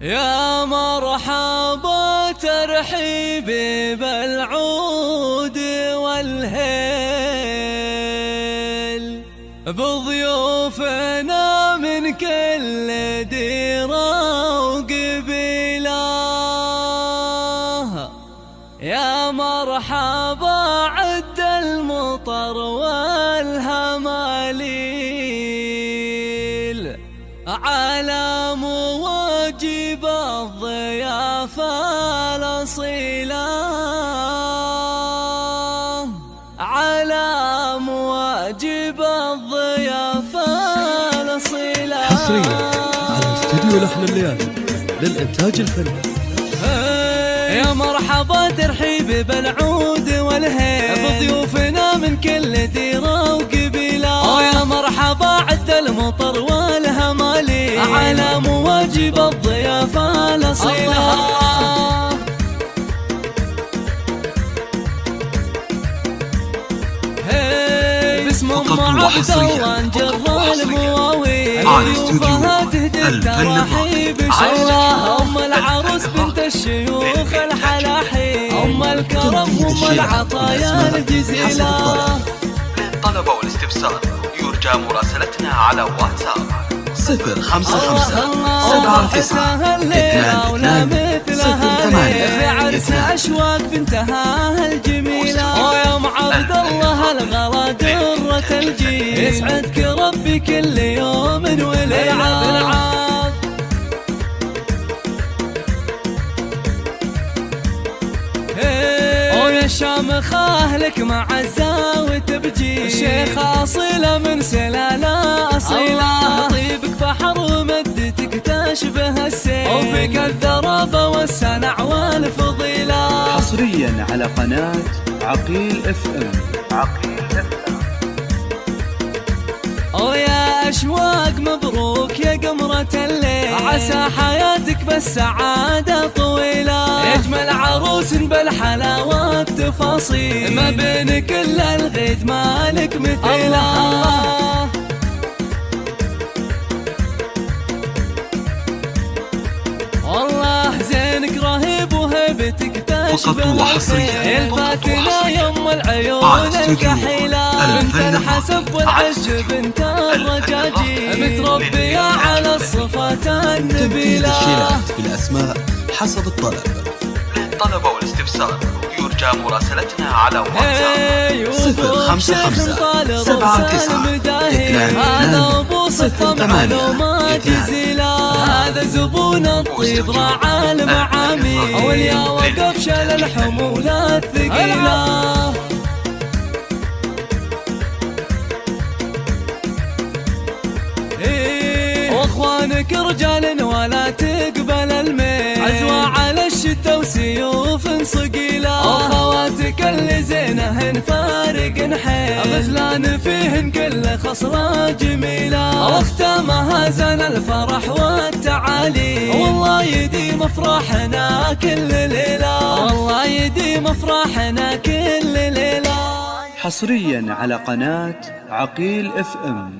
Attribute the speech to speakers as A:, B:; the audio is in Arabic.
A: يا مرحبا ترحيبي بالعود والهيل بضيوفنا من كل ديرة وقبيلة. يا مرحبا عد المطر والهماليل على مواجب الضيافة الأصيلة، على مواجب الضيافة الأصيلة.
B: حصريا على استوديو لحن الليالي للإنتاج الفني.
A: يا مرحبا ترحيبي بالعود والهيل بضيوفنا من كل ديرة وقبيلة. يا مرحبا عد المطر والهمالي على مواجب الضيافة الأصيلة. باسم ام عبد الله نجر المواويل ضيوفها تهدي التراحيب شوقها. ام العروس بنت الشيوخ الحلاحين، ام الكرم وام العطايا الجزيلة.
C: للطلب والاستفسار يرجى مراسلتنا على واتساب 05579922208.
A: في عرس أشواق بنتها الجميلة. يا ام عبد الله الغلا درة الجيل، يسعدك ربي كل يوم وليلة. يا شامخة لك معزة وتبجيل، شيخة أصيلة من سلالة أصيلة. طيبك بحر ومدتك تشبه السيل، وفيك الذرابة والسنع والفضيلة.
D: حصريا على قناة عقيل FM.
A: ويا أشواق مبروك يا قمرة الليل، عسى حياتك بالسعادة طويلة. يجمل عروس بالحلاوة تفاصيل، ما بين كل الغيد مالك مثيلة. والله زينك رهيب وهيبتك تشبه
C: وحصريا
A: الفاتنة يم العيون الكحيلة. بنت الحسب والعز بنت الرجاجيل، متربية على الصفات النبيلة.
B: تشكيلات بالأسماء حسب الطلب.
C: للطلب والاستفسار يرجى مراسلتنا على واتساب
B: 05579922208.
A: هذا ابو صفة معلومات جزيلة، هذا زبون الطيب راعى المعاميل، واليا وقف شال الحمولة الثقيلة. واخوانك رجال ولا تقبل الميل، عزوة على الشتا وسيوف صقيلة. واخواتك اللي زينهن فارق حيل، غزلان فيهن كل خصلة جميلة. واختامها زن الفرح والتعالي، والله يديم افراحنا كل ليلة، والله يديم افراحنا كل ليلة.
D: حصريا على قناة عقيل FM.